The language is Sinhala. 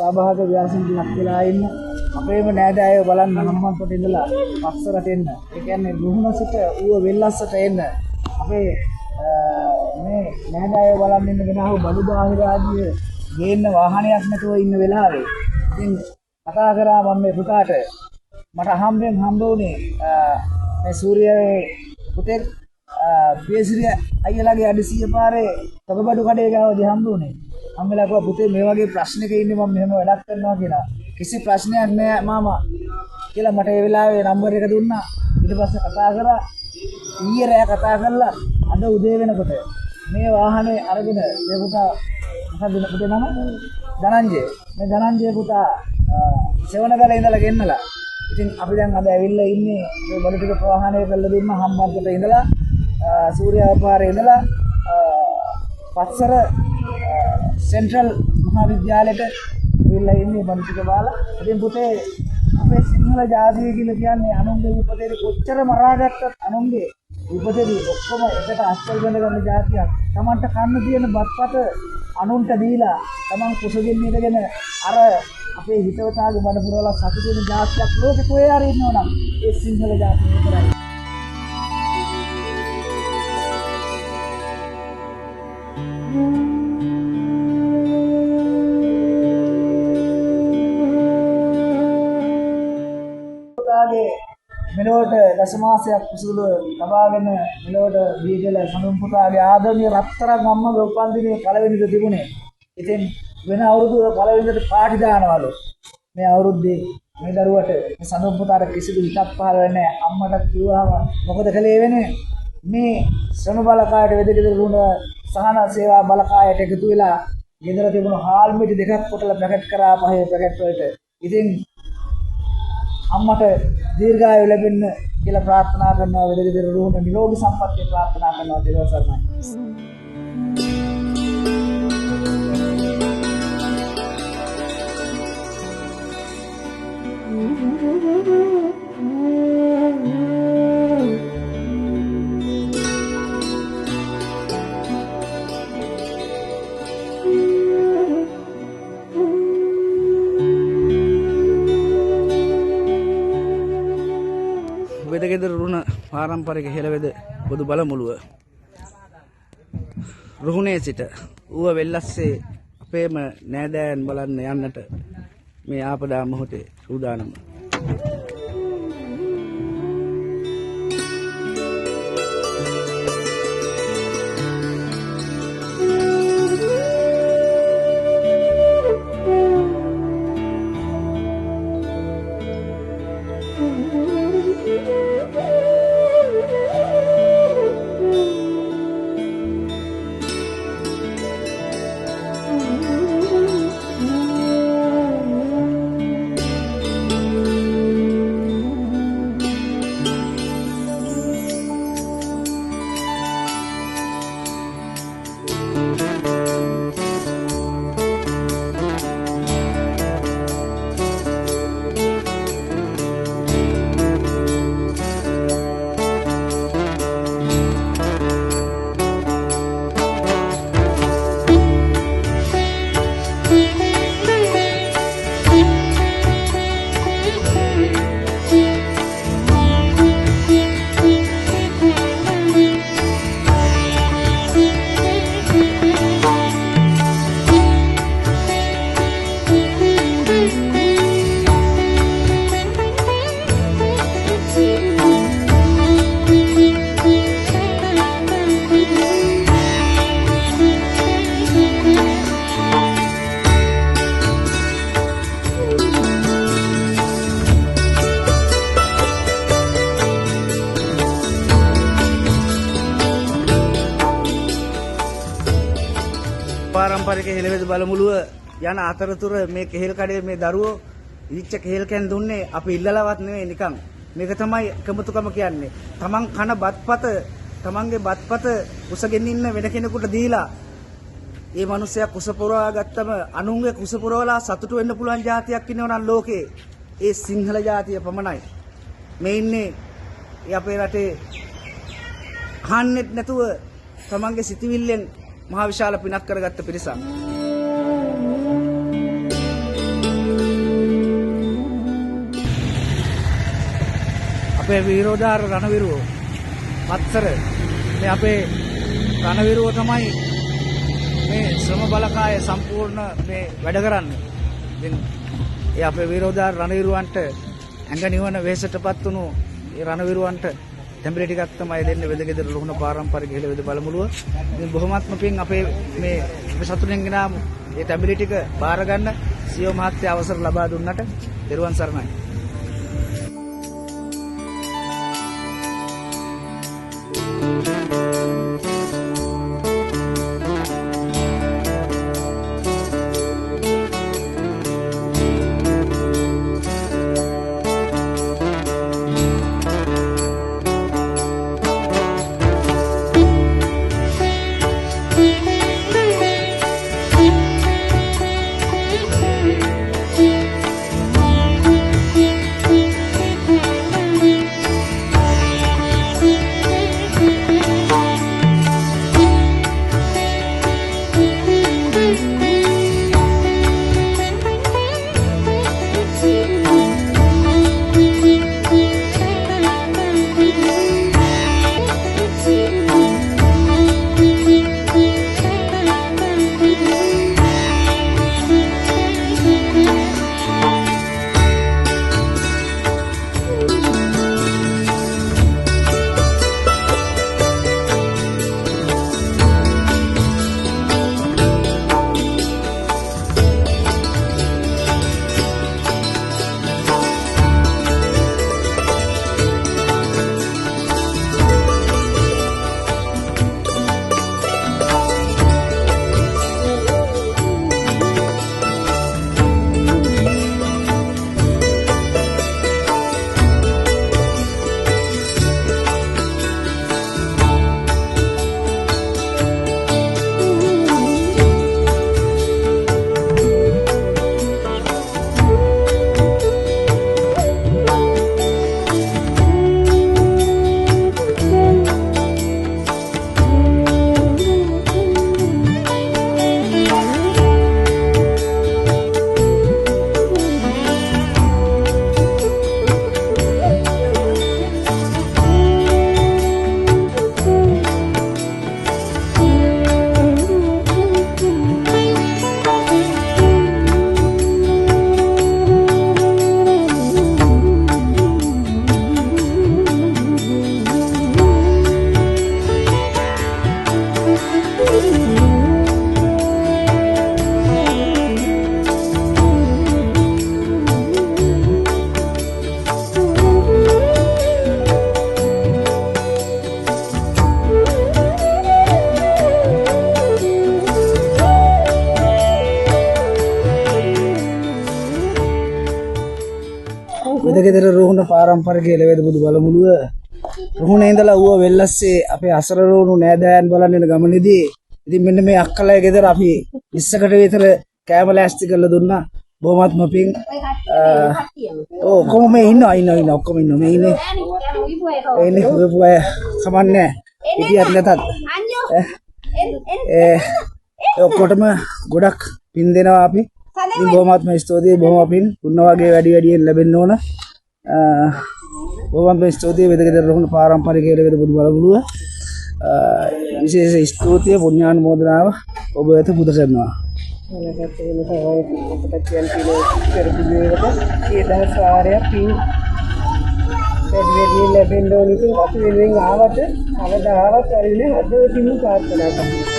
සහභාග ව්‍යාසෙන් ලක් වෙලා ඉන්න අපේම නෑදෑයෝ බලන්න හම්බන්තොට ඉඳලා පස්සරට එන්න. ඒ කියන්නේ රුහුණ සිට ඌව වෙල්ලස්සට එන්න. අපේ මේ නෑදෑයෝ බලන්න ඉන්න ගෙනාවු බඩු බාහිරාදිය ගේන්න වාහනයක් නැතුව ඉන්න වෙලාවේ ඉතින් කතා කරා මම මේ පුතාට මට හම්බෙන් හම්බ වුණේ මේ සූර්යයේ පුතේ පියසිරිය අයියලාගේ අඩසිය පාරේ තොගබඩු කඩේ ගාවදී හම්බ වුණේ. අම්මලා කිව්වා පුතේ මේ වගේ ප්‍රශ්නක ඉන්නේ මම මෙහෙම වැඩක් කරනවා කියලා. කිසි ප්‍රශ්නයක් නෑ මාමා කියලා මට ඒ වෙලාවේ නම්බර් එක දුන්නා. ඊට පස්සේ කතා කරා ඊයේ රෑ කතා කරලා අද උදේ වෙනකොට මේ වාහනේ අරගෙන මේ පුතා මොකද පුතේ නම ධනංජය. මේ ධනංජය පුතා සෙවණගල ඉඳලා ගෙන්නලා. ඉතින් අපි දැන් අද ඇවිල්ලා ඉන්නේ මේ බඩු ටික ප්‍රවාහනය කරලා දුන්න හම්බන්තොට ඉඳලා සූර්යාපාරේ ඉඳලා පස්සර සෙන්ට්‍රල් මහා විද්‍යාලයට ඇවිල්ලා ඉන්නේ බඩු ටික බාලා. ඉතින් පුතේ අපේ සිංහල ජාතිය කියලා කියන්නේ අනුන්ගේ විපතේදී කොච්චර මරාගත්තත් අනුන්ගේ විපතේදී ඔක්කොම එකට අස්වල් බඳ ගන්න ජාතියක්. Tamanට කන්න තියෙන බත්පත අනුන්ට දීලා Taman කුසගෙන් ඉඳගෙන අර අපේ හිතවතාගේ බඩ පුරවලා සතුටු වෙන ජාතියක් ලෝකේ කොහේ හරි ඉන්නවනම් ඒ සිංහල ජාතිය විතරයි. මෙලොවට දශමාසයක් කුසල ලබාගෙන මෙලොවට දීගල සඳුන් පුතාගේ ආදරණීය රත්තරන් අම්මගේ උපන්දිනේ පළවෙනිද තිබුණේ. ඉතින් වෙන අවුරුදු පළවෙනිදට පාටි දානවලු. මේ අවුරුද්දේ මේ දරුවට මේ සඳුන් පුතාට කිසිදු හිතක් පහළ වෙන්නේ නැහැ. අම්මට කිව්වම මොකද කළේ වෙන්නේ? මේ ශ්‍රම බලකායට වෙදෙකද වුණ සහන සේවා බලකායට එකතු වෙලා ගෙදර තිබුණු හාල් මිටි දෙකක් කොටලා පැකට් කරා පහේ පැකට් වලට. ඉතින් අම්මට දීර්ඝායු ලැබෙන්න කියලා ප්‍රාර්ථනා කරනවා වෙදෙකද රුහුණ නිරෝගී සම්පන්නිය ප්‍රාර්ථනා කරනවා දේව සර්ණයි. වෙදගෙදර රුහුණ පාරම්පරික හෙළවෙද පොදු බලමුළුව රුහුණේ සිට ඌව වෙල්ලස්සේ අපේම නෑදෑයන් බලන්න යන්නට මේ ආපදා මොහොතේ සූදානම. පාරම්පරික හෙළවෙද බලමුළුව යන අතරතුර මේ කෙහෙල් කඩේ මේ දරුවෝ ඉච්ච කෙහෙල් කැන් දුන්නේ අපි ඉල්ලලවත් නෙවෙයි නිකන්. මේක තමයි කමතුකම කියන්නේ. තමන් කන බත්පත තමන්ගේ බත්පත කුසගෙන ඉන්න වෙන කෙනෙකුට දීලා ඒ මිනිස්සයා කුස පුරවා ගත්තම අනුන්ගේ කුස පුරවලා සතුටු වෙන්න පුළුවන් જાතියක් ඉන්නව නම් ලෝකේ ඒ සිංහල જાතිය පමණයි. මේ ඉන්නේ අපේ රටේ කන්නේත් නැතුව තමන්ගේ සිතිවිල්ලෙන් මහා විශාල පිනක් කරගත්ත පිරිසක්. අපේ විරෝධාර රණවිරුවෝ පත්තර මේ අපේ රණවිරුවෝ තමයි මේ ශ්‍රම බලකාය සම්පූර්ණ මේ වැඩ කරන්නේ. ඉතින් ඒ අපේ විරෝධාර රණවිරුවන්ට ඇඟ නිවන වෙහෙසටපත් වුණු ඒ රණවිරුවන්ට තැඹිලි ටිකක් තමයි දෙන්නේ වෙදගෙදර රුහුණ පාරම්පරික හෙළ වෙද බලමුළුව. ඉතින් බොහොමත්ම පිං අපේ මේ සතුටෙන් ගෙනාමු ඒ තැඹිලි ටික බාර ගන්න සියෝ මහත්තයා අවසර ලබා දුන්නට දරුවන් සරණයි. වෙදගෙදර රුහුණ පාරම්පරික හෙළ වෙද බුදු බලමුළුව රුහුණේ ඉඳලා ඌව වෙල්ලස්සේ අපේ අසරණවුණු නෑදෑයන් බලන්න යන ගමනේදී ඉතින් මෙන්න මේ අක්කලගේ ගෙදර අපි 20කට විතර කෑම ලෑස්ති කරලා දුන්නා. බොහොමත්ම පිං ඔක්කොම මේ ඉන්නවා ඔක්කොම ඉන්නවා මේ ඉන්නේ කමන්නේ ඉතියත් නැතත් ඔක්කොටම ගොඩක් පින් දෙනවා අපි. ඉතින් බොහොමත්ම ස්තුතියි බොහොම පින් උන්න වගේ වැඩියෙන් ලැබෙන්න ඕන. බොහොමත්ම ස්තුතියි වෙදගෙදර රුහුණ පාරම්පරික හෙළ වෙද බුදු බලමුළුව විශේෂ ස්තුතිය පුණ්‍යානුමෝදනාව ඔබ වෙත පුද කරනවා. වෙනකට වෙන තමයි අපිට කියන්න පෙරපිළිවෙලට ඒ දවස් වාරයක් පින් වැඩි ලැබෙන්න ඕන ඉතින් අපි වෙනුවෙන් ආවට කවදාවත් හරිනේ අද දිනු ප්‍රාර්ථනා කරනවා.